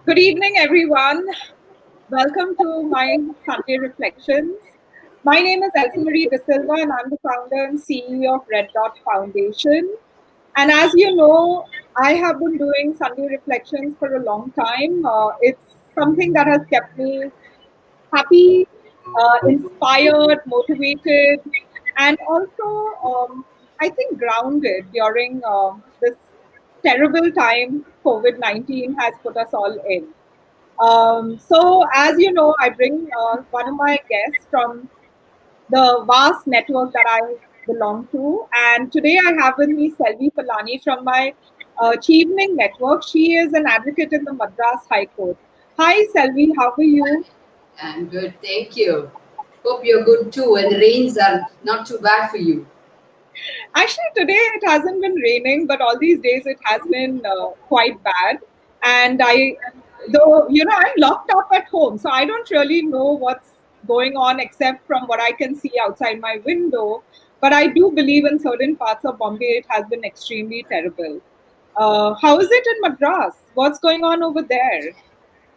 Good evening, everyone. Welcome to my Sunday Reflections. My name is Elsie Marie De Silva, and I'm the founder and CEO of Red Dot Foundation. And as you know, I have been doing Sunday Reflections for a long time. It's something that has kept me happy, inspired, motivated, and also, I think, grounded during this terrible time COVID-19 has put us all in. So, as you know, I bring one of my guests from the vast network that I belong to. And today I have with me Selvi Palani from my Achievement Network. She is an advocate in the Madras High Court. Hi, Selvi, how are you? I'm good, thank you. Hope you're good too, and the rains are not too bad for you. Actually, today it hasn't been raining, but all these days it has been quite bad. And I'm locked up at home, so I don't really know what's going on except from what I can see outside my window. But I do believe in certain parts of Bombay it has been extremely terrible. How is it in Madras? What's going on over there?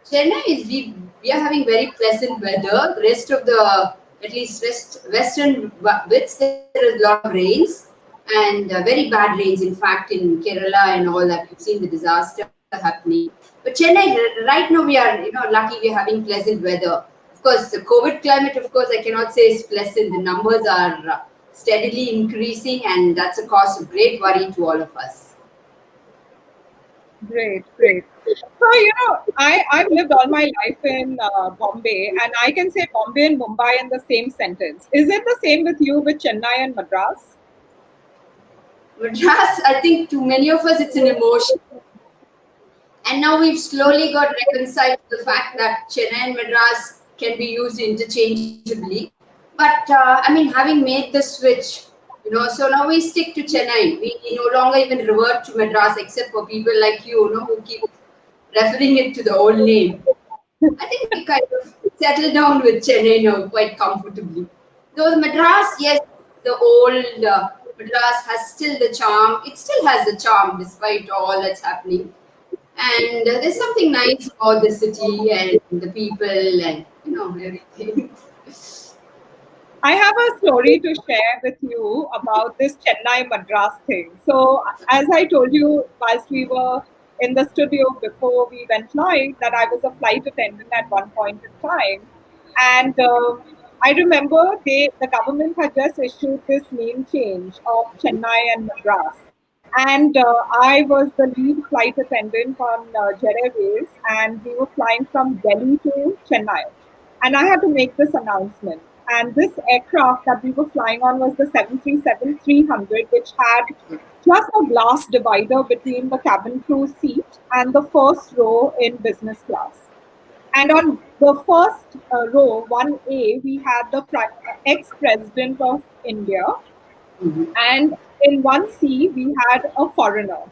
Chennai is we are having very pleasant weather. The rest of the at least western bits there is a lot of rains and very bad rains. In fact, in Kerala and all that we've seen the disaster happening. But Chennai right now we are lucky we are having pleasant weather. Of course, the COVID climate, of course, I cannot say is pleasant. The numbers are steadily increasing, and that's a cause of great worry to all of us. Great, great. I've lived all my life in Bombay, and I can say Bombay and Mumbai in the same sentence. Is it the same with you with Chennai and Madras? Madras, I think to many of us it's an emotion. And now we've slowly got reconciled to the fact that Chennai and Madras can be used interchangeably. But having made the switch, so now we stick to Chennai. We no longer even revert to Madras, except for people like you, who keep referring it to the old name. I think we kind of settled down with Chennai now quite comfortably. Though Madras, yes, the old Madras has still the charm. It still has the charm despite all that's happening. And there's something nice about the city and the people and everything. I have a story to share with you about this Chennai Madras thing. So, as I told you whilst we were in the studio before we went live, that I was a flight attendant at one point in time, and I remember the government had just issued this name change of Chennai and Madras, and I was the lead flight attendant on Jet Airways, and we were flying from Delhi to Chennai, and I had to make this announcement. And this aircraft that we were flying on was the 737-300, which had just a glass divider between the cabin crew seat and the first row in business class. And on the first row, 1A, we had the ex-president of India, Mhm. and in 1C, we had a foreigner.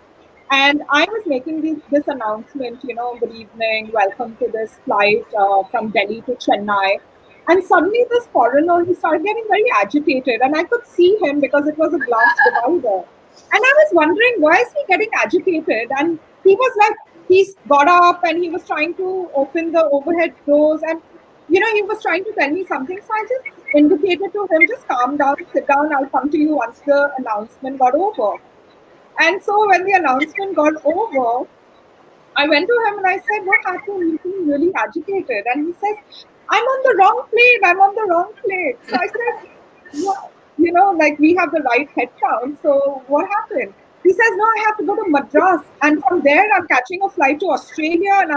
And I was making this announcement, good evening, welcome to this flight from Delhi to Chennai. And suddenly, this foreigner, he started getting very agitated, and I could see him because it was a glass divider. And I was wondering, why is he getting agitated? And he was like, he got up and he was trying to open the overhead doors, and he was trying to tell me something. So I just indicated to him, just calm down, sit down, I'll come to you once the announcement got over. And so when the announcement got over, I went to him and I said, "What happened? You seem really agitated." And he says, "I'm on the wrong plane. I'm on the wrong plane." So I said, "What? Like we have the right head count. So what happened?" He says, "No, I have to go to Madras. And from there, I'm catching a flight to Australia. And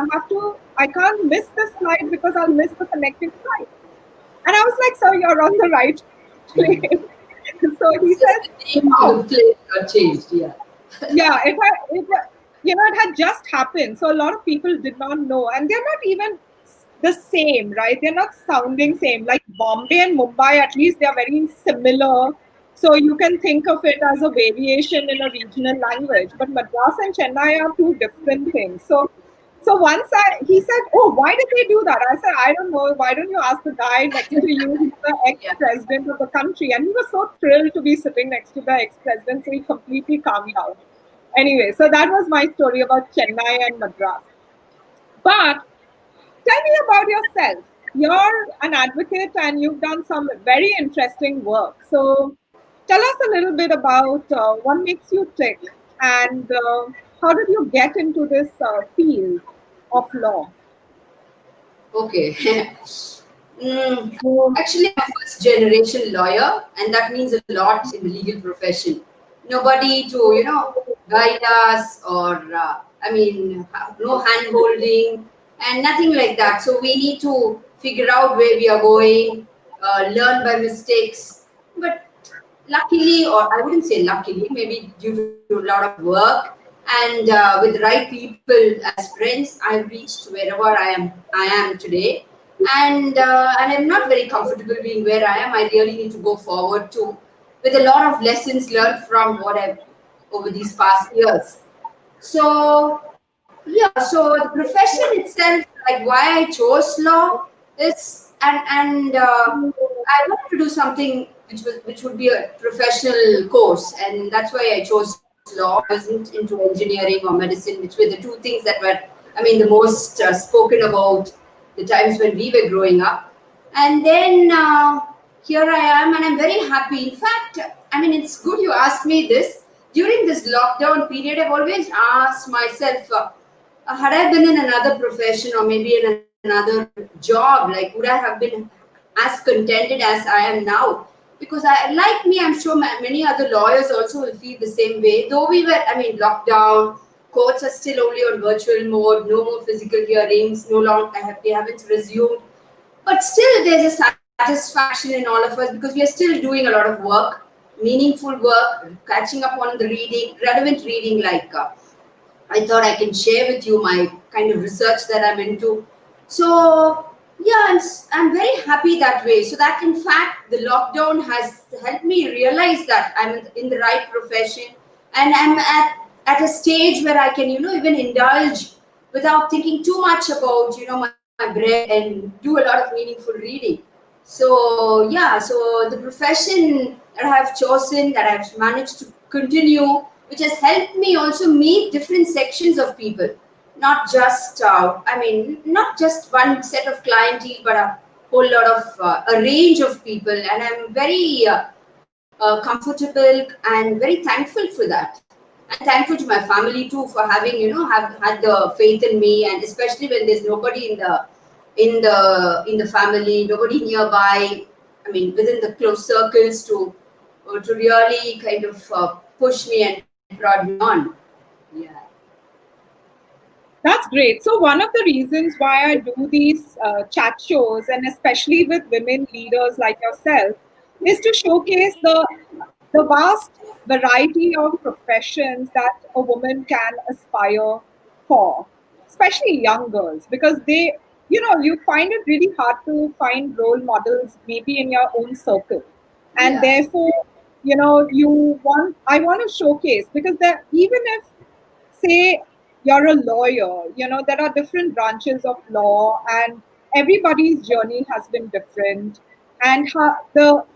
I can't miss this flight because I'll miss the connecting flight." And I was like, "So you're on the right plane." So he It's just says, the name of "Oh, the place got changed, yeah. yeah, it had just happened, so a lot of people did not know, and they're not even the same, right? They're not sounding same. Like Bombay and Mumbai, at least they are very similar, so you can think of it as a variation in a regional language. But Madras and Chennai are two different things. So he said, "Oh, why did they do that?" I said, "I don't know. Why don't you ask the guy next to you? He's the Yeah. ex-president of the country." And he was so thrilled to be sitting next to the ex-president, so he completely calmed down. Anyway, so that was my story about Chennai and Madras. But tell me about yourself. You're an advocate and you've done some very interesting work. So tell us a little bit about what makes you tick and how did you get into this field of law? Okay. Actually, I'm a first generation lawyer, and that means a lot in the legal profession. Nobody to, guide us, or, no hand holding and nothing like that. So we need to figure out where we are going, learn by mistakes. But luckily, or I wouldn't say luckily, maybe due to a lot of work and with the right people as friends, I've reached wherever I am today. And I'm not very comfortable being where I am. I really need to go forward to with a lot of lessons learned from what I've over these past years. So yeah, so the profession itself, like why I chose law is, and I wanted to do something which would be a professional course, and that's why I chose law. I wasn't into engineering or medicine, which were the two things that were, the most spoken about the times when we were growing up. And then here I am, and I'm very happy. In fact, it's good you asked me this. During this lockdown period, I've always asked myself, had I been in another profession or maybe in another job, like would I have been as contented as I am now? Because like me, I'm sure many other lawyers also will feel the same way. Though we were, locked down, courts are still only on virtual mode, no more physical hearings, no long, we haven't resumed. But still, there's a satisfaction in all of us because we are still doing a lot of work, meaningful work, catching up on the reading, relevant reading, like. I thought I can share with you my kind of research that I'm into. So yeah, I'm very happy that way. So that in fact the lockdown has helped me realize that I'm in the right profession, and I'm at a stage where I can even indulge without thinking too much about my bread and do a lot of meaningful reading. So yeah, so the profession that I have chosen, that I've managed to continue, which has helped me also meet different sections of people, not just not just one set of clientele, but a whole lot of a range of people, and I'm very comfortable and very thankful for that. And thankful to my family too for having have had the faith in me, and especially when there's nobody in the family, nobody nearby. Within the close circles to really kind of push me and prod me on. Yeah. That's great. So, one of the reasons why I do these chat shows, and especially with women leaders like yourself, is to showcase the vast variety of professions that a woman can aspire for, especially young girls, because you find it really hard to find role models maybe in your own circle. And Yeah. therefore, I want to showcase because there, even if say you're a lawyer, there are different branches of law and everybody's journey has been different. And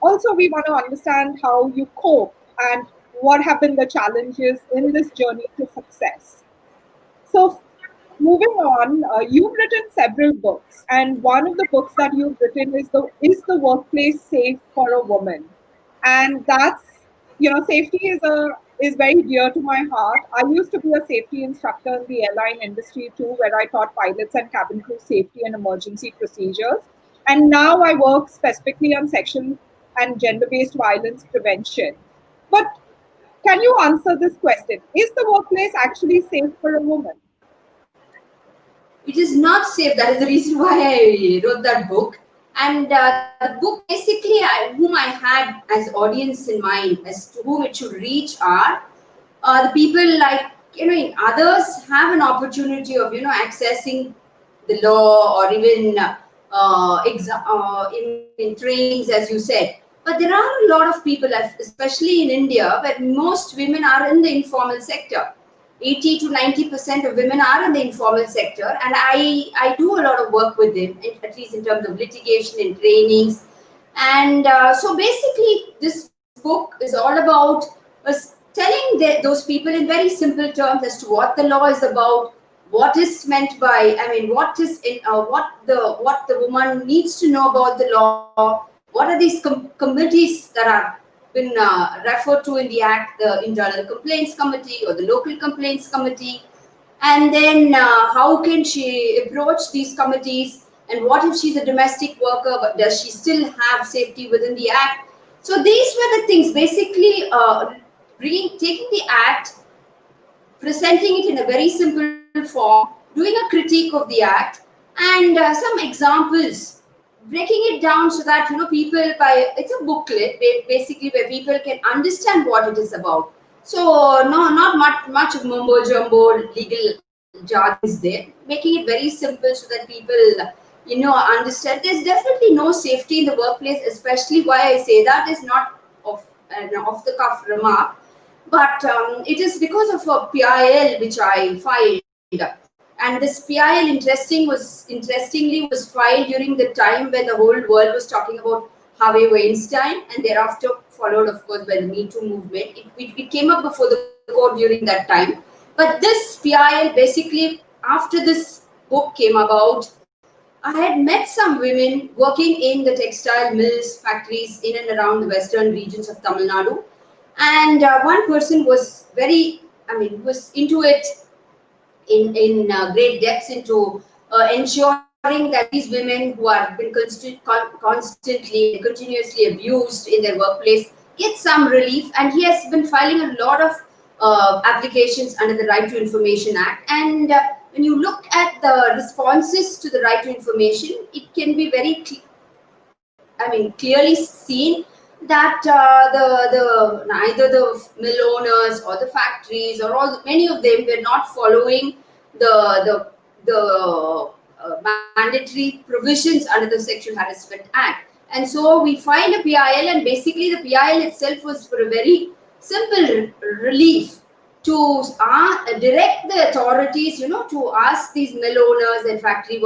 also we want to understand how you cope and what have been the challenges in this journey to success. So, moving on, you've written several books, and one of the books that you've written is the workplace safe for a woman, and that's safety is very dear to my heart. I used to be a safety instructor in the airline industry too, where I taught pilots and cabin crew safety and emergency procedures, and now I work specifically on sexual and gender-based violence prevention. But can you answer this question? Is the workplace actually safe for a woman? It is not safe. That is the reason why I wrote that book. And the book basically, whom I had as audience in mind, as to whom it should reach, are the people like in others have an opportunity of accessing the law, or even in trainings, as you said. But there are a lot of people, especially in India, where most women are in the informal sector. 80 to 90% of women are in the informal sector, and I do a lot of work with them, at least in terms of litigation and trainings. And so basically, this book is all about us telling those people in very simple terms as to what the law is about, what is meant by, I mean, what is in what the woman needs to know about the law. What are these committees that are been referred to in the act, the internal complaints committee or the local complaints committee, and then how can she approach these committees, and what if she's a domestic worker but does she still have safety within the act. So these were the things, basically taking the act, presenting it in a very simple form, doing a critique of the act, and some examples, breaking it down so that people, by it's a booklet basically, where people can understand what it is about. So no, not much of mumbo jumbo legal jargons there. Making it very simple so that people understand. There's definitely no safety in the workplace, especially why I say that is not of an off the cuff remark, but it is because of a PIL which I filed. And this PIL interestingly was filed during the time when the whole world was talking about Harvey Weinstein, and thereafter followed, of course, by the Me Too movement. It came up before the court during that time. But this PIL, basically, after this book came about, I had met some women working in the textile mills, factories in and around the western regions of Tamil Nadu, and one person was very, I mean, was into it in great depths into ensuring that these women who have been constantly and continuously abused in their workplace get some relief. And he has been filing a lot of applications under the Right to Information Act. And when you look at the responses to the Right to Information, it can be very clearly seen that the neither the mill owners or the factories or many of them were not following the mandatory provisions under the Sexual Harassment Act. And so we filed a PIL, and basically the PIL itself was for a very simple relief to direct the authorities, to ask these mill owners and factory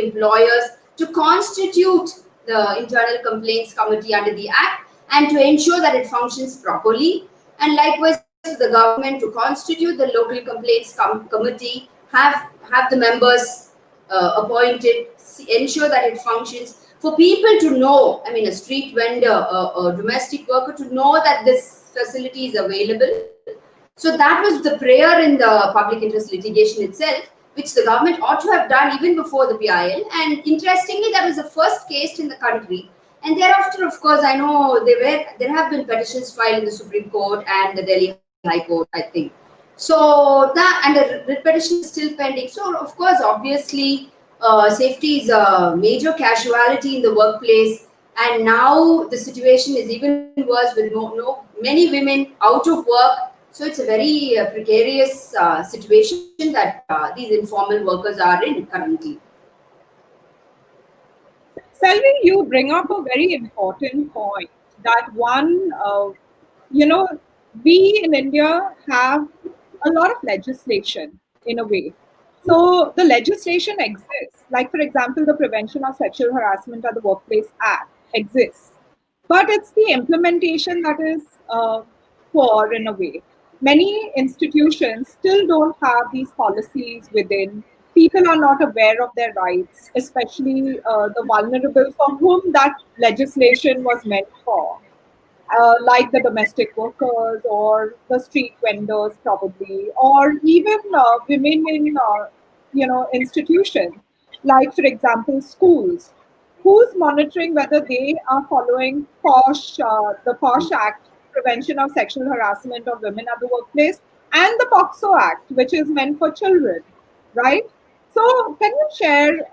employers to constitute the internal complaints committee under the act, and to ensure that it functions properly, and likewise for the government to constitute the local complaints committee, have the members appointed, ensure that it functions, for people to know, I mean, a street vendor, a domestic worker, to know that this facility is available. So that was the prayer in the public interest litigation itself, which the government ought to have done even before the PIL. And interestingly, that was the first case in the country. And thereafter, of course, I know there have been petitions filed in the Supreme Court and the Delhi High Court, I think. So that, and the writ petition is still pending. So of course, obviously, safety is a major casualty in the workplace. And now the situation is even worse with many women out of work. So it's a very precarious situation that these informal workers are in currently. Selvi, you bring up a very important point that one, you know, we in India have a lot of legislation in a way. So the legislation exists, like for example, the Prevention of Sexual Harassment at the Workplace Act exists, but it's the implementation that is poor in a way. Many institutions still don't have these policies within. People are not aware of their rights, especially the vulnerable for whom that legislation was meant for, like the domestic workers or the street vendors, probably, or even women in institutions, like for example schools. Who's monitoring whether they are following the POSH Act, Prevention of Sexual Harassment of Women at the Workplace, and the POXO Act, which is meant for children, right? So, can you share,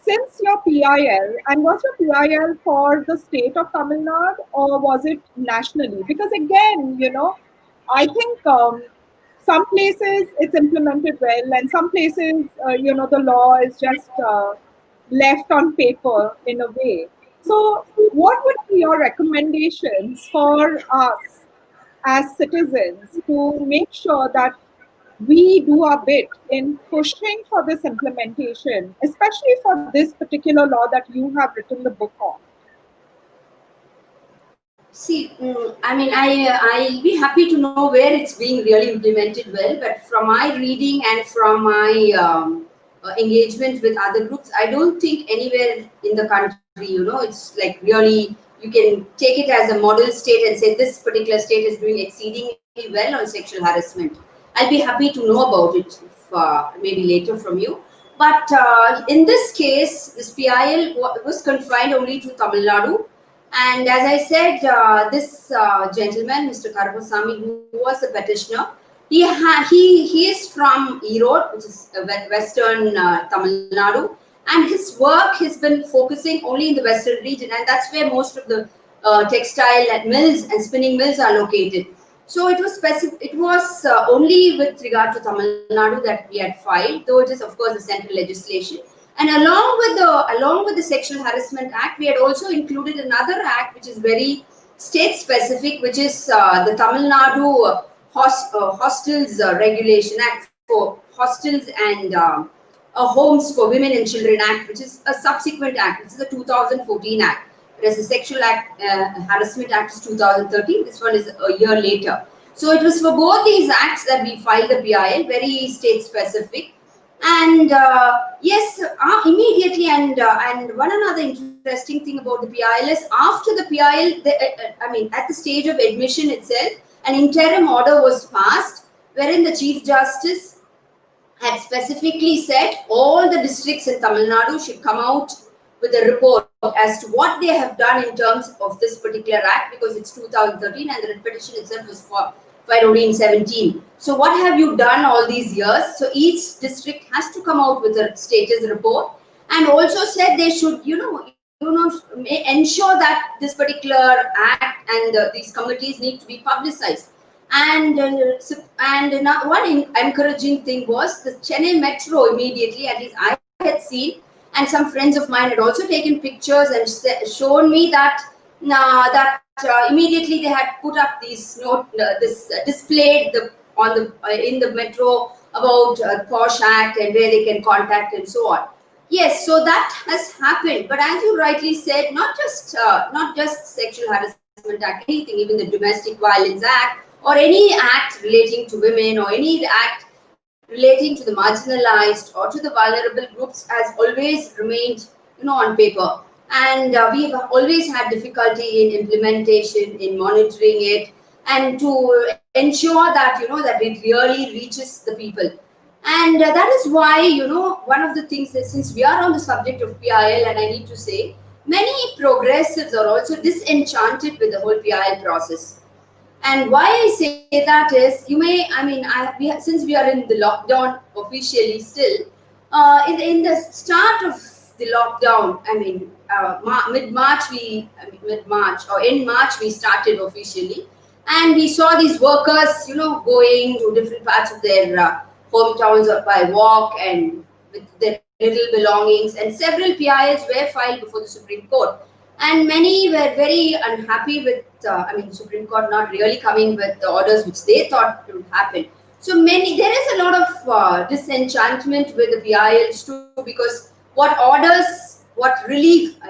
since your PIL, and was your PIL for the state of Tamil Nadu or was it nationally? Because again, I think some places it's implemented well, and some places, the law is just left on paper in a way. So, what would be your recommendations for us as citizens to make sure that we do our bit in pushing for this implementation, especially for this particular law that you have written the book on? See, I mean, I'll be happy to know where it's being really implemented well. But from my reading and from my engagement with other groups, I don't think anywhere in the country, it's like really you can take it as a model state and say this particular state is doing exceedingly well on sexual harassment. I'll be happy to know about it if, maybe later from you. But in this case, this PIL was confined only to Tamil Nadu, and as I said, this gentleman, Mr. Karupasamy, who was a petitioner, he is from Erode, which is western Tamil Nadu, and his work has been focusing only in the western region, and that's where most of the textile and mills and spinning mills are located. So it was specific. It was only with regard to Tamil Nadu that we had filed, though it is of course a central legislation. And along with the Sexual Harassment Act, we had also included another act which is very state specific, which is the Tamil Nadu Hostels Regulation Act for hostels and Homes for Women and Children Act, which is a subsequent act. This is the 2014 act. Whereas the Sexual Harassment Act is 2013. This one is a year later. So it was for both these acts that we filed the PIL, very state specific. And yes, immediately, and one another interesting thing about the PIL is after the PIL, I mean, at the stage of admission itself, an interim order was passed wherein the Chief Justice had specifically said all the districts in Tamil Nadu should come out with a report as to what they have done in terms of this particular act, because it's 2013 and the petition itself was filed only in 17. So what have you done all these years? So each district has to come out with a status report, and also said they should, ensure that this particular act and these committees need to be publicized. And one encouraging thing was the Chennai Metro immediately, at least I had seen, and some friends of mine had also taken pictures and shown me that immediately they had put up these displayed in the metro about POSH Act and where they can contact and so on. Yes, so that has happened. But as you rightly said, not just Sexual Harassment Act, anything, even the Domestic Violence Act or any act relating to women or any act relating to the marginalized or to the vulnerable groups has always remained, on paper. And we have always had difficulty in implementation, in monitoring it, and to ensure that, that it really reaches the people. And that is why, one of the things that, since we are on the subject of PIL, and I need to say, many progressives are also disenchanted with the whole PIL process. And why I say that is, since we are in the lockdown officially still, in the start of the lockdown, mid-March or in March we started officially, and we saw these workers, going to different parts of their hometowns or by walk and with their little belongings, and several PILs were filed before the Supreme Court. And many were very unhappy with, the Supreme Court not really coming with the orders which they thought would happen. So there is a lot of disenchantment with the PILs too, because the relief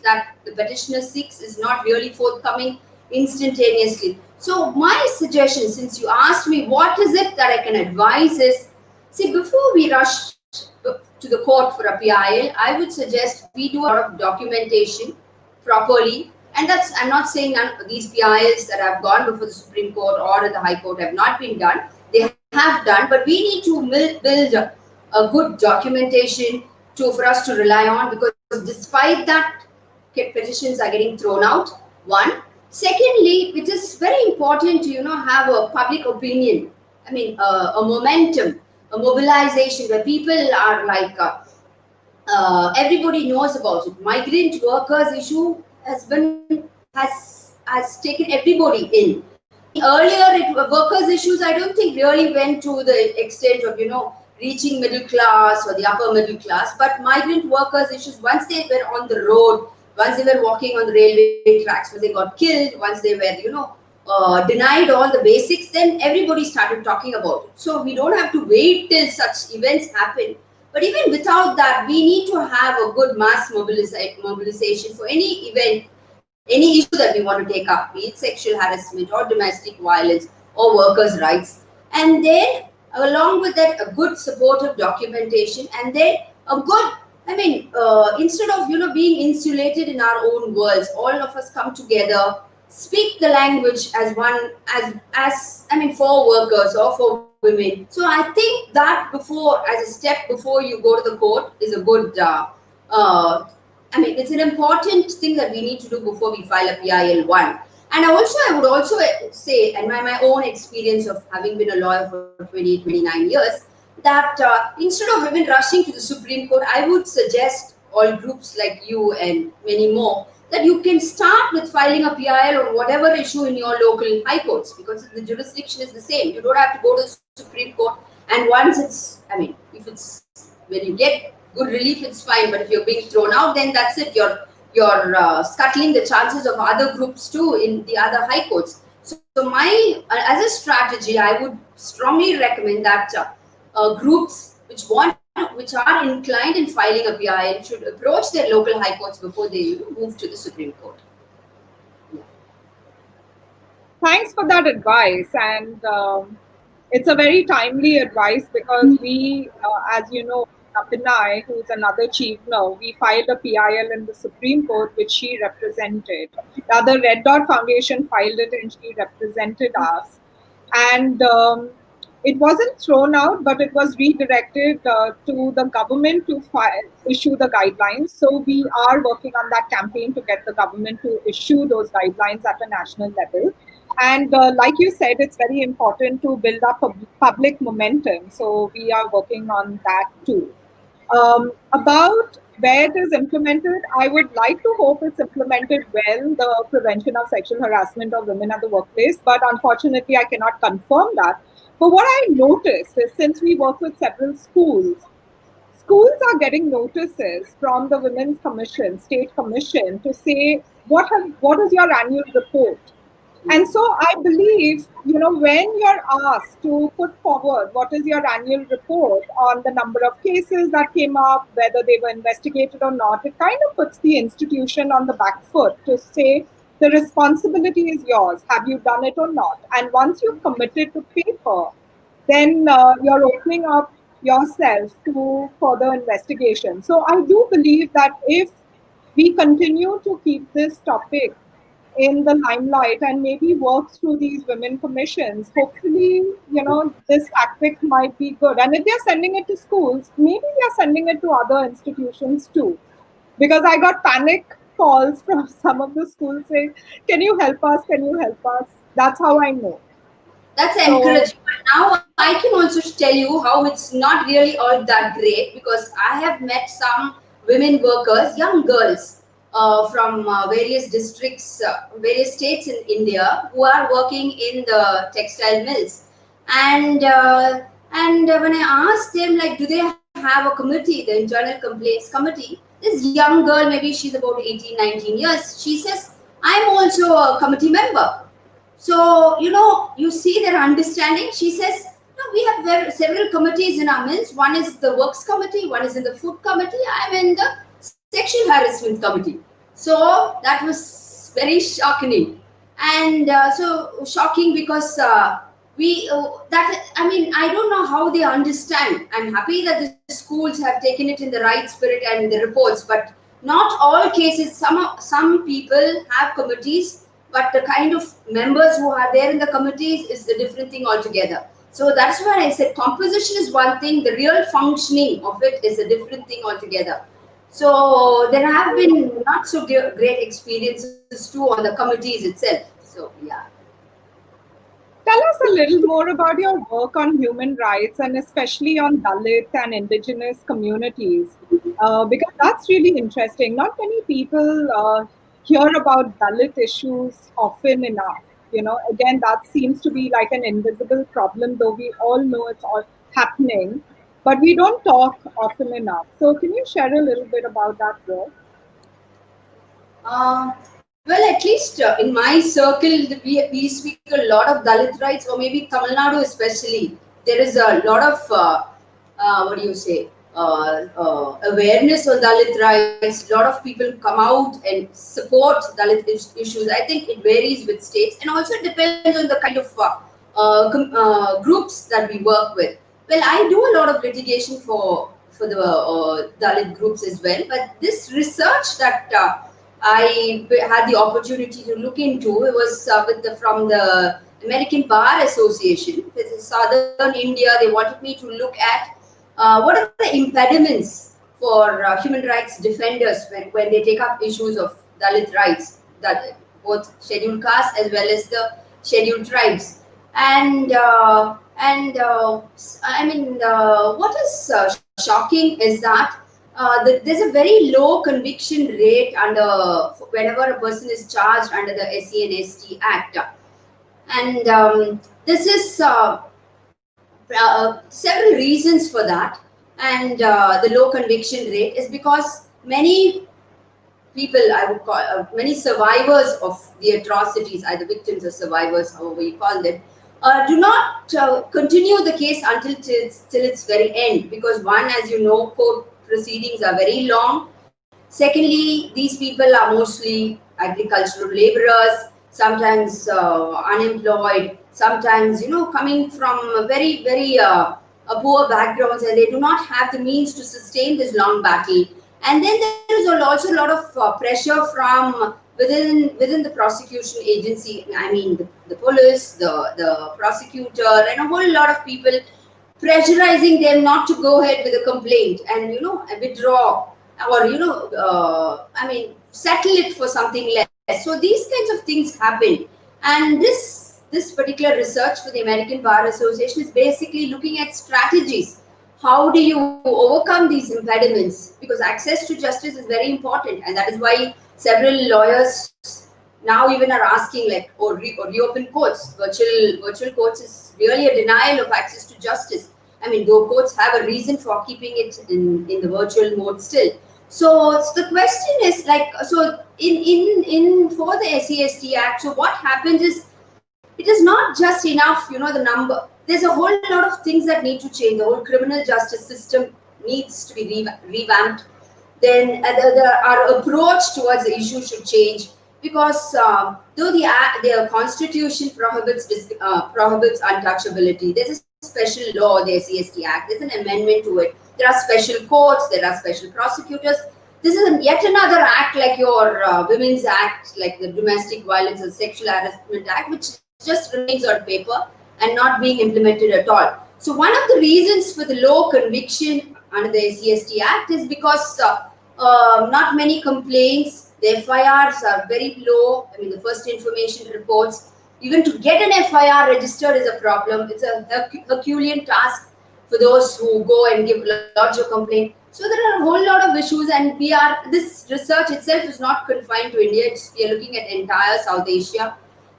that the petitioner seeks is not really forthcoming instantaneously. So my suggestion, since you asked me what is it that I can advise, is, see, before we rush to the court for a PIL, I would suggest we do a lot of documentation properly. And I'm not saying none of these PILs that have gone before the Supreme Court or the High Court have not been done. They have done, but we need to build a good documentation for us to rely on, because despite that, petitions are getting thrown out. One. Secondly, it is very important to have a public opinion. A momentum, a mobilization where people are like, everybody knows about it. Migrant workers issue has taken everybody in. Earlier, workers issues, I don't think really went to the extent of reaching middle class or the upper middle class. But migrant workers issues, once they were on the road, once they were walking on the railway tracks, once they got killed, once they were denied all the basics, then everybody started talking about it. So we don't have to wait till such events happen. But even without that, we need to have a good mass mobilization for any event any issue that we want to take up, be it sexual harassment or domestic violence or workers' rights. And then, along with that, a good supportive documentation, and then a good, instead of being insulated in our own worlds, all of us come together, speak the language as one, for workers or for women. So I think that before, as a step before you go to the court, is a good. Uh, it's an important thing that we need to do before we file a PIL one. And also, I would also say, and my own experience of having been a lawyer for 29 years, that instead of women rushing to the Supreme Court, I would suggest all groups like you and many more that you can start with filing a PIL on whatever issue in your local high courts, because the jurisdiction is the same. You don't have to go to the Supreme Court. And once if it's when you get good relief, it's fine. But if you're being thrown out, then that's it. You're scuttling the chances of other groups too in the other high courts. So as a strategy, I would strongly recommend that groups which are inclined in filing a PIL should approach their local high courts before they move to the Supreme Court. Thanks for that advice. And it's a very timely advice because we, as you know, Apinai, who's another chief now, we filed a PIL in the Supreme Court, which she represented. The other Red Dot Foundation filed it and she represented us. And it wasn't thrown out, but it was redirected to the government to issue the guidelines. So we are working on that campaign to get the government to issue those guidelines at a national level. And like you said, it's very important to build up a public momentum. So we are working on that too. About where it is implemented, I would like to hope it's implemented well, the prevention of sexual harassment of women at the workplace. But unfortunately, I cannot confirm that. But what I noticed is since we work with several schools are getting notices from the Women's Commission, State Commission, to say, what is your annual report? And so I believe, when you're asked to put forward what is your annual report on the number of cases that came up, whether they were investigated or not, it kind of puts the institution on the back foot to say the responsibility is yours. Have you done it or not? And once you've committed to paper, then you're opening up yourself to further investigation. So I do believe that if we continue to keep this topic in the limelight and maybe work through these women commissions, hopefully, this tactic might be good. And if they're sending it to schools, maybe they're sending it to other institutions too. Because I got panic calls from some of the schools saying, can you help us? Can you help us? That's how I know. That's encouraging. But now I can also tell you how it's not really all that great, because I have met some women workers, young girls, from various districts, various states in India, who are working in the textile mills. And when I asked them, like, do they have a committee, the internal complaints committee? This young girl, maybe she's about 18, 19 years, she says, I'm also a committee member. So, you see their understanding. She says, no, we have several committees in our mills. One is the works committee, one is in the food committee, I'm in the sexual harassment committee. So that was very shocking. And so shocking because I don't know how they understand. I'm happy that the schools have taken it in the right spirit and the reports, but not all cases. Some people have committees, but the kind of members who are there in the committees is a different thing altogether. So that's why I said composition is one thing, the real functioning of it is a different thing altogether. So there have been not so great experiences too on the committees itself. So yeah. Tell us a little more about your work on human rights and especially on Dalit and indigenous communities, because that's really interesting. Not many people hear about Dalit issues often enough. Again, that seems to be like an invisible problem, though we all know it's all happening, but we don't talk often enough. So, can you share a little bit about that work? Well, at least in my circle, we speak a lot of Dalit rights, or maybe Tamil Nadu especially. There is a lot of, what do you say, awareness on Dalit rights. A lot of people come out and support Dalit issues. I think it varies with states, and also it depends on the kind of groups that we work with. Well, I do a lot of litigation for the Dalit groups as well. But this research that had the opportunity to look into, it was from the American Bar Association. This is Southern India. They wanted me to look at what are the impediments for human rights defenders when they take up issues of Dalit rights, that both scheduled castes as well as the scheduled tribes. What is shocking is that there's a very low conviction rate whenever a person is charged under the SC and ST Act, and this is several reasons for that. And the low conviction rate is because many people, I would call many survivors of the atrocities, either victims or survivors, however you call them, do not continue the case until till its very end, because one, as you know, court proceedings are very long. Secondly, these people are mostly agricultural laborers, sometimes unemployed, sometimes coming from poor backgrounds, and they do not have the means to sustain this long battle. And then there is also a lot of pressure from within the prosecution agency. I mean, the police, the prosecutor, and a whole lot of people pressurizing them not to go ahead with a complaint and withdraw, or settle it for something less. So these kinds of things happen, and this particular research for the American Bar Association is basically looking at strategies. How do you overcome these impediments? Because access to justice is very important, and that is why several lawyers now even are asking, like, or reopen courts. Virtual courts is really a denial of access to justice. I mean, though courts have a reason for keeping it in the virtual mode still. So the question is, like, so in for the SCST Act, so what happens is, it is not just enough, the number. There's a whole lot of things that need to change. The whole criminal justice system needs to be revamped. Then our approach towards the issue should change, because though the constitution prohibits untouchability, there's a special law, the SCST Act. There's an amendment to it. There are special courts. There are special prosecutors. This is yet another act, like your Women's Act, like the Domestic Violence and Sexual Harassment Act, which just remains on paper and not being implemented at all. So one of the reasons for the low conviction under the SCST Act is because not many complaints. The FIRs are very low. I mean, the first information reports, even to get an FIR registered is a problem. It's a Herculean task for those who go and lodge a complaint. So there are a whole lot of issues, and this research itself is not confined to India. We are looking at entire South Asia,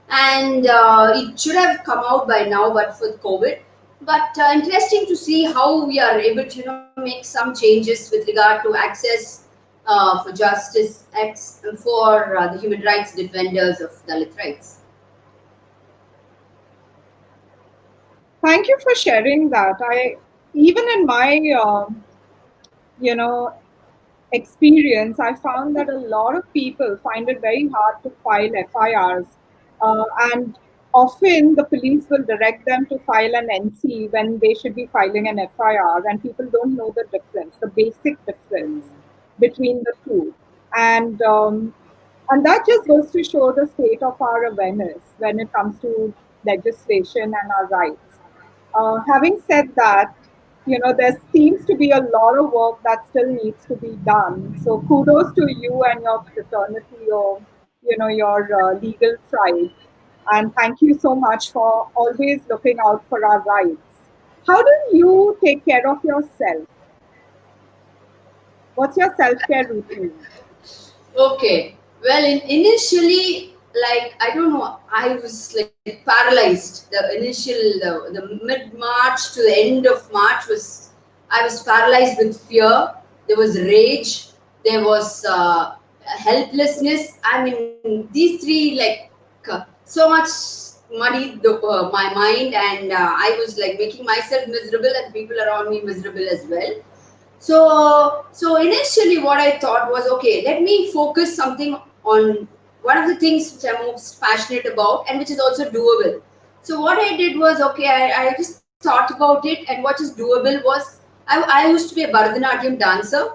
and it should have come out by now, but for COVID. But interesting to see how we are able to make some changes with regard to access for justice for the human rights defenders of Dalit rights. Thank you for sharing that. Even in my you know experience, I found that a lot of people find it very hard to file FIRs, and often the police will direct them to file an NC when they should be filing an FIR, and people don't know the difference, the basic difference between the two, and that just goes to show the state of our awareness when it comes to legislation and our rights. Having said that, there seems to be a lot of work that still needs to be done. So kudos to you and your fraternity, or your legal tribe, and thank you so much for always looking out for our rights. How do you take care of yourself? What's your self-care routine? Okay. Well, initially, like, I don't know, I was like paralyzed. The mid March to the end of March I was paralyzed with fear. There was rage. There was helplessness. I mean, these three, like, so much muddied my mind, and I was like making myself miserable and people around me miserable as well. So initially, what I thought was, okay, let me focus something on one of the things which I'm most passionate about and which is also doable. So what I did was, okay, I just thought about it, and what is doable was, I used to be a Bharatanatyam dancer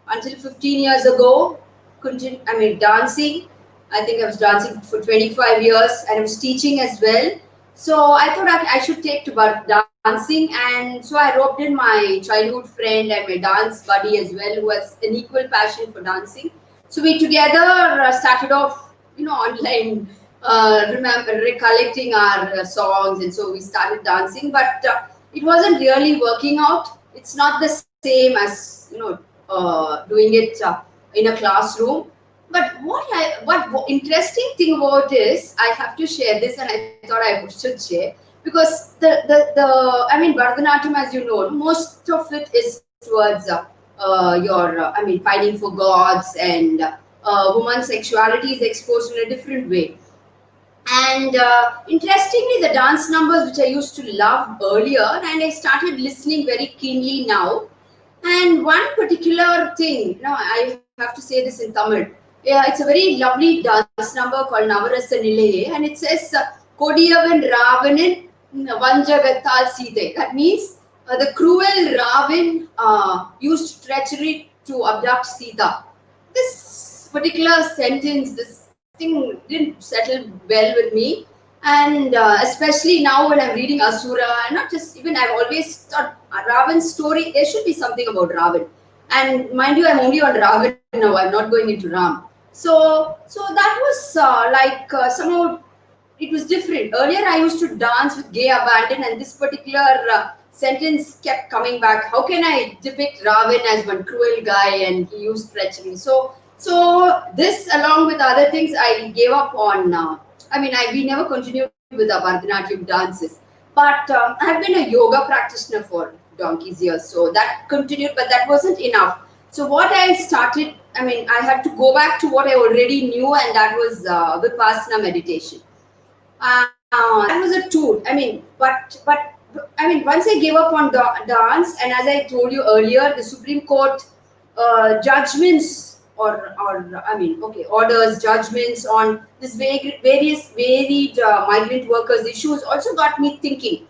until 15 years ago. I mean, dancing. I think I was dancing for 25 years, and I was teaching as well. So I thought I should take to dancing, and so I roped in my childhood friend and my dance buddy as well, who has an equal passion for dancing. So we together started off, online, remember recollecting our songs, and so we started dancing. But it wasn't really working out. It's not the same as doing it in a classroom. But what interesting thing about this, I have to share this, and I thought I should share, because the I mean, Bharatanatyam, as you know, most of it is towards your I mean, fighting for gods, and woman's sexuality is exposed in a different way. And interestingly, the dance numbers which I used to love earlier, and I started listening very keenly now. And one particular thing, I have to say this in Tamil. Yeah, it's a very lovely dance number called Navarasa Nilaye, and it says, Kodiyavan Ravanan Vanjagatal Sita. That means the cruel Ravan used treachery to abduct Sita. This particular sentence, this thing didn't settle well with me. And especially now when I'm reading Asura, and not just even, I've always thought Ravan's story, there should be something about Ravan. And mind you, I'm only on Ravan now, I'm not going into Ram. So that was somehow it was different. Earlier, I used to dance with gay abandon, and this particular sentence kept coming back. How can I depict Ravan as one cruel guy and he used treachery? So this, along with other things, I gave up on. I mean, we never continued with our Bharatanatyam dances, but I've been a yoga practitioner for donkey's years, so that continued, but that wasn't enough. So what I started, I mean, I had to go back to what I already knew, and that was Vipassana meditation. That was a tool. I mean, but I mean, once I gave up on dance, and as I told you earlier, the Supreme Court judgments, or I mean, okay, orders, judgments on this various varied migrant workers issues also got me thinking.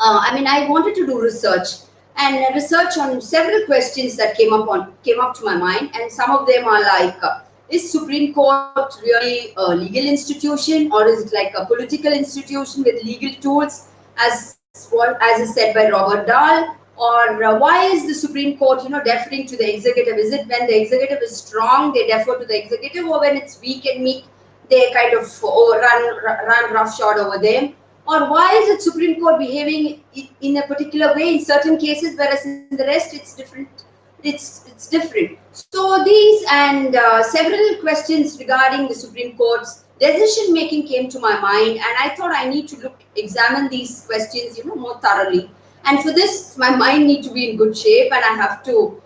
I mean, I wanted to do research, and research on several questions that came up to my mind, and some of them are like, is Supreme Court really a legal institution, or is it like a political institution with legal tools, as is said by Robert Dahl? Or why is the Supreme Court, deferring to the executive? Is it when the executive is strong, they defer to the executive, or when it's weak and meek, they kind of run roughshod over them? Or why is it Supreme Court behaving in a particular way in certain cases, whereas in the rest it's different? It's different. So these and several questions regarding the Supreme Court's decision making came to my mind, and I thought I need to examine these questions, more thoroughly. And for this, my mind need to be in good shape, and I have to,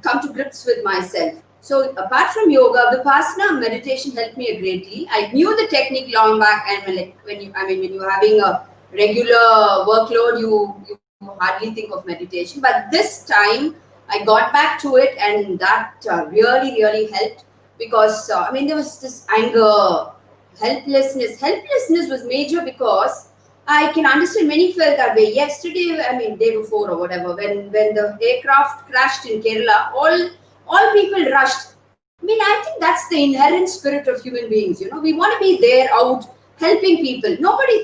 come to grips with myself. So apart from yoga, Vipassana meditation helped me greatly. I knew the technique long back, and when you're having a regular workload, you hardly think of meditation. But this time, I got back to it, and that really helped, because I mean, there was this anger, helplessness. Helplessness was major because I can understand many felt that way. Yesterday, I mean, day before or whatever, when the aircraft crashed in Kerala, all people rushed. I mean, I think that's the inherent spirit of human beings. We want to be there out helping people.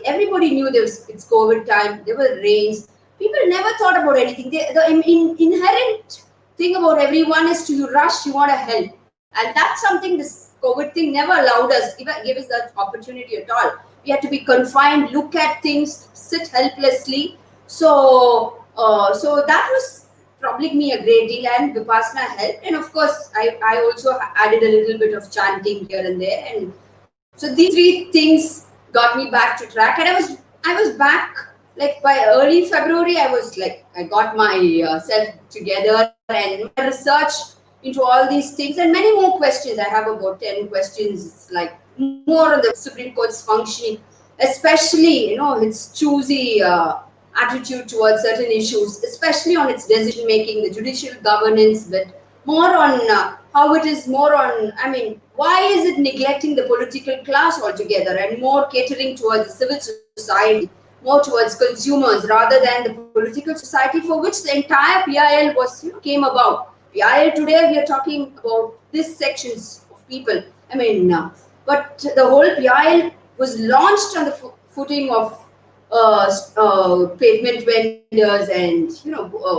Everybody knew it's COVID time. There were rains. People never thought about anything. The inherent thing about everyone is to you rush, you want to help, and that's something this COVID thing never allowed us, give us that opportunity at all. We had to be confined, look at things, sit helplessly. So that was troubling me a great deal, and Vipassana helped. And of course, I also added a little bit of chanting here and there. And so these three things got me back to track. And I was back like by early February. I got my self together, and my research into all these things and many more questions. I have about 10 questions, like more on the Supreme Court's functioning, especially its choosy attitude towards certain issues, especially on its decision making, the judicial governance bit, more on how it is more on, I mean, why is it neglecting the political class altogether and more catering towards the civil society, more towards consumers rather than the political society for which the entire PIL was, came about. PIL today we are talking about this sections of people. I mean, but the whole PIL was launched on the footing of pavement vendors and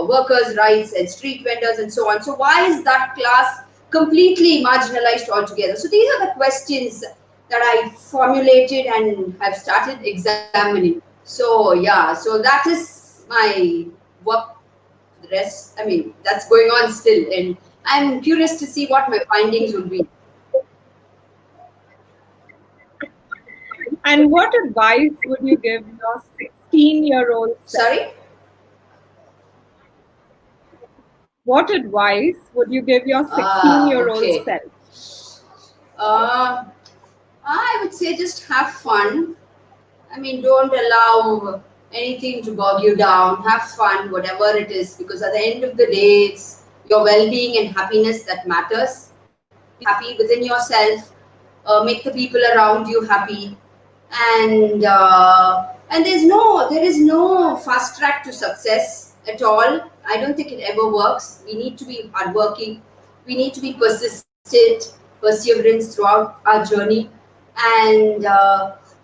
workers' rights and street vendors and so on. So why is that class completely marginalized altogether? So these are the questions that I formulated and have started examining. So yeah, so that is my work. The rest, I mean, that's going on still, and I'm curious to see what my findings will be. And what advice would you give your 16-year-old self? Sorry. What advice would you give your 16-year-old Okay. self? Uh, I would say just have fun. I mean, don't allow anything to bog you down. Have fun, whatever it is, because at the end of the day, it's your well being and happiness that matters. Be happy within yourself, make the people around you happy, and there is no fast track to success at all. I don't think it ever works. We need to be hardworking. We need to be persistent, perseverance throughout our journey. And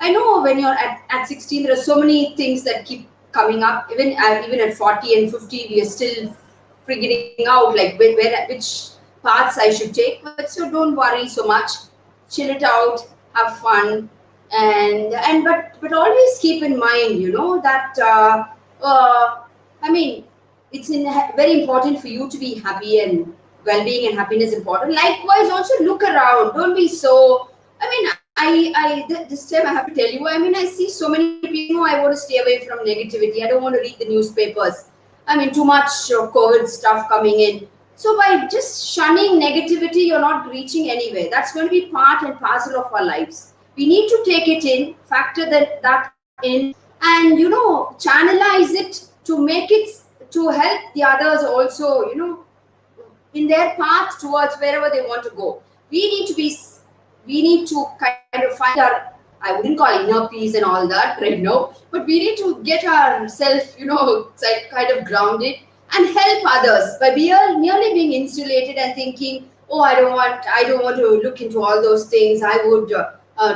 I know when you're at 16, there are so many things that keep coming up. Even at 40 and 50, we are still figuring out like which paths I should take. But so don't worry so much. Chill it out, have fun, but always keep in mind, that I mean, it's very important for you to be happy, and well-being and happiness important. Likewise, also look around. Don't be so. I mean, this time I have to tell you. I mean, I see so many people. I want to stay away from negativity. I don't want to read the newspapers. I mean, too much COVID stuff coming in. So by just shunning negativity, you're not reaching anywhere. That's going to be part and parcel of our lives. We need to take it in, factor that in, and channelize it to make it to help the others also. In their path towards wherever they want to go. We need to kind of find our, I wouldn't call inner peace and all that right now, but we need to get ourselves, kind of grounded and help others by merely being insulated and thinking, oh, I don't want to look into all those things. I would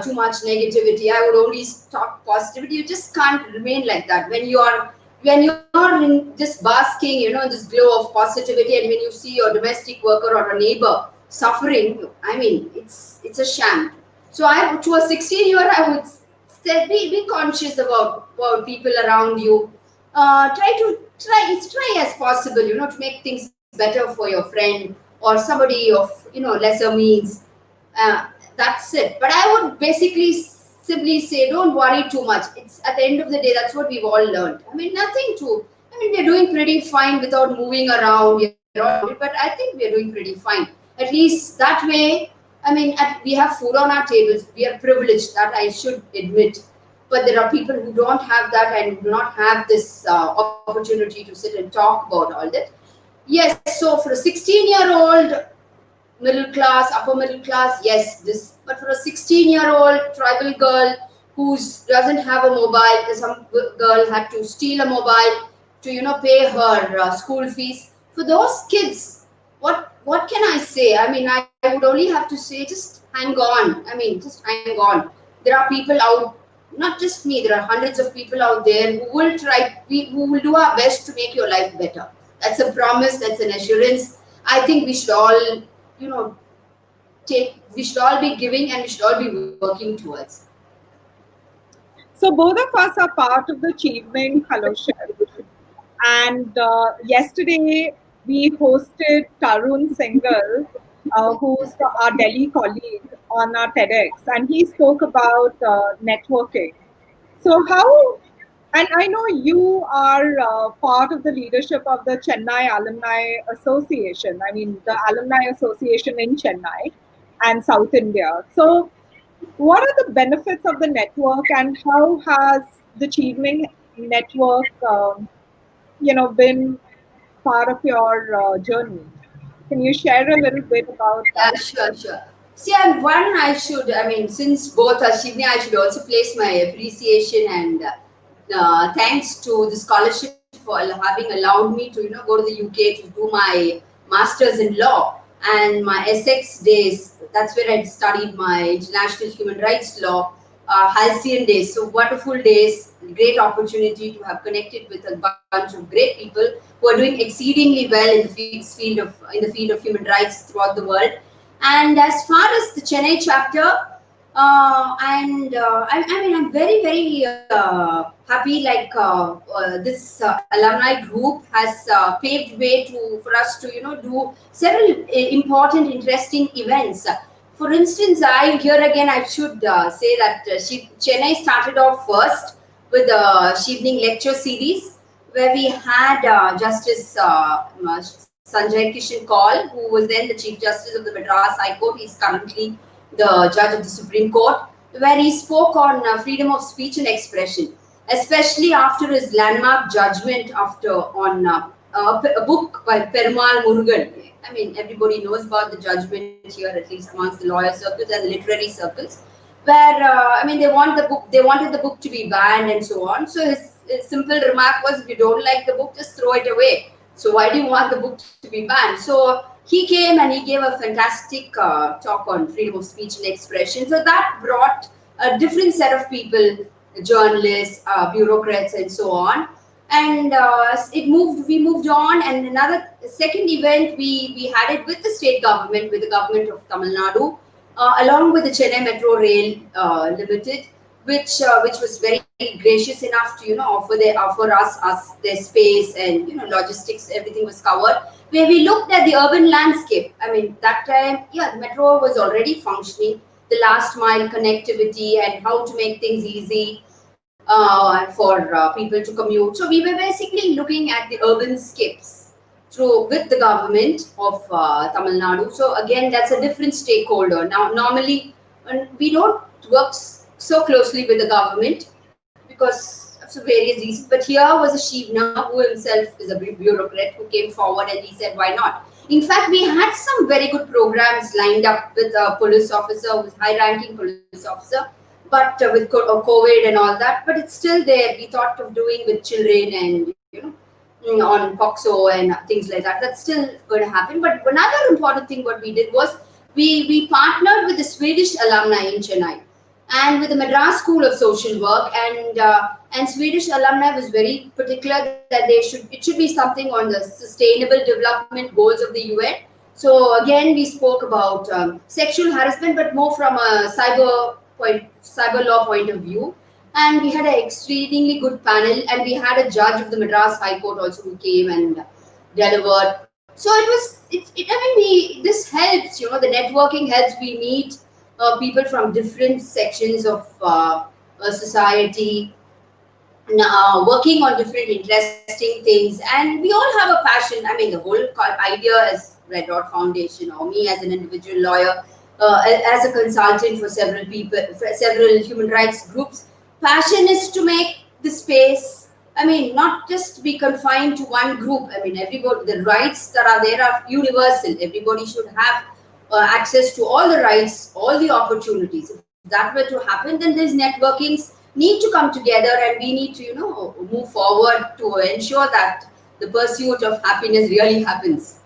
too much negativity. I would only talk positivity. You just can't remain like that when you're in just basking, this glow of positivity, and when you see your domestic worker or a neighbor suffering, I mean, it's a sham. So I, to a 16-year, I would say be conscious about people around you. Try as possible, to make things better for your friend or somebody of lesser means. That's it. But I would basically simply say, don't worry too much. It's at the end of the day, that's what we've all learned. I mean, nothing to. I mean, we're doing pretty fine without moving around. We're all, but I think we're doing pretty fine. At least that way. I mean, we have food on our tables. We are privileged. That I should admit. But there are people who don't have that and do not have this opportunity to sit and talk about all that. Yes. So for a 16-year-old middle class, upper middle class, yes, this. But for a 16-year-old tribal girl who doesn't have a mobile, some girl had to steal a mobile to pay her school fees. For those kids, what can I say? I mean, I would only have to say, just hang on. I mean, just hang on. There are people out, not just me. There are hundreds of people out there who will who will do our best to make your life better. That's a promise. That's an assurance. I think we should all, you know, we should all be giving and we should all be working towards. So both of us are part of the Achievement Fellowship. And yesterday we hosted Tarun Singhal, who's our Delhi colleague, on our TEDx, and he spoke about networking. So how, and I know you are part of the leadership of the Chennai Alumni Association. I mean, the Alumni Association in Chennai and South India. So what are the benefits of the network, and how has the network, been part of your journey? Can you share a little bit about Yeah, that? sure, sure. See, and one I should, I mean, since both are Shivni, I should also place my appreciation and thanks to the scholarship for having allowed me to, go to the UK to do my master's in law and my Essex days. That's where I studied my international human rights law, halcyon days. So wonderful days, great opportunity to have connected with a bunch of great people who are doing exceedingly well in the field of human rights throughout the world. And as far as the Chennai chapter, I mean, I'm very, very happy. Like this alumni group has paved way for us to, do several important, interesting events. For instance, here again, I should say that Chennai started off first with the evening lecture series where we had Justice Sanjay Kishan Kaul, who was then the Chief Justice of the Madras High Court. He's currently the Judge of the Supreme Court, where he spoke on freedom of speech and expression, especially after his landmark judgment a book by Perumal Murugan. I mean, everybody knows about the judgment here, at least amongst the lawyer circles and the literary circles, where I mean, they wanted the book to be banned and so on. So his simple remark was, if you don't like the book, just throw it away. So why do you want the book to be banned? So he came and he gave a fantastic talk on freedom of speech and expression. So that brought a different set of people, journalists, bureaucrats, and so on. And we moved on, and another second event we had it with the state government, with the government of Tamil Nadu, along with the Chennai Metro Rail Limited, which was very gracious enough to offer us their space, and logistics, everything was covered. Where we looked at the urban landscape. I mean, that time, yeah, the metro was already functioning, the last mile connectivity and how to make things easy for people to commute. So we were basically looking at the urban scapes with the government of Tamil Nadu. So again, that's a different stakeholder. Now, normally, we don't work so closely with the government because of some various reasons. But here was a Shivna who himself is a bureaucrat who came forward and he said, why not? In fact, we had some very good programs lined up with a police officer, with high-ranking police officer, but with COVID and all that. But it's still there. We thought of doing with children and on POXO and things like that. That's still going to happen. But another important thing what we did was we partnered with the Swedish alumni in Chennai and with the Madras School of Social Work, and Swedish alumni was very particular that it should be something on the sustainable development goals of the UN. So again, we spoke about sexual harassment, but more from a cyber law point of view. And we had an extremely good panel, and we had a judge of the Madras High Court also who came and delivered. So I mean, this helps. The networking helps. We meet people from different sections of society, working on different interesting things, and we all have a passion. I mean, the whole idea is Red Dot Foundation, or me as an individual lawyer, as a consultant for several people, for several human rights groups. Passion is to make the space. I mean, not just be confined to one group. I mean, everybody, the rights that are there are universal. Everybody should have access to all the rights, all the opportunities. If that were to happen, then these networkings need to come together, and we need to, move forward to ensure that the pursuit of happiness really happens.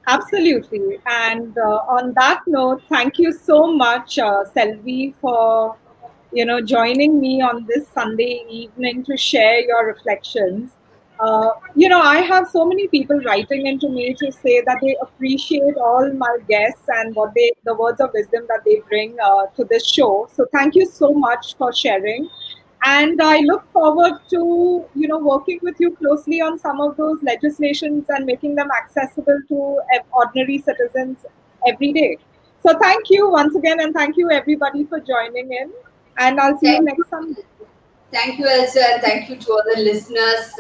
Absolutely. And on that note, thank you so much, Selvi, for joining me on this Sunday evening to share your reflections. I have so many people writing into me to say that they appreciate all my guests and the words of wisdom that they bring to this show. So thank you so much for sharing. And I look forward to working with you closely on some of those legislations and making them accessible to ordinary citizens every day. So thank you once again, and thank you everybody for joining in, and I'll see you Thank you. next Sunday. Thank you, Elsa, and thank you to all the listeners.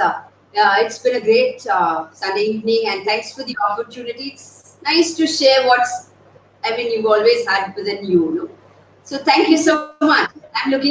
It's been a great Sunday evening, and thanks for the opportunity. It's nice to share what's, I mean, you've always had within you. So thank you so much. I'm looking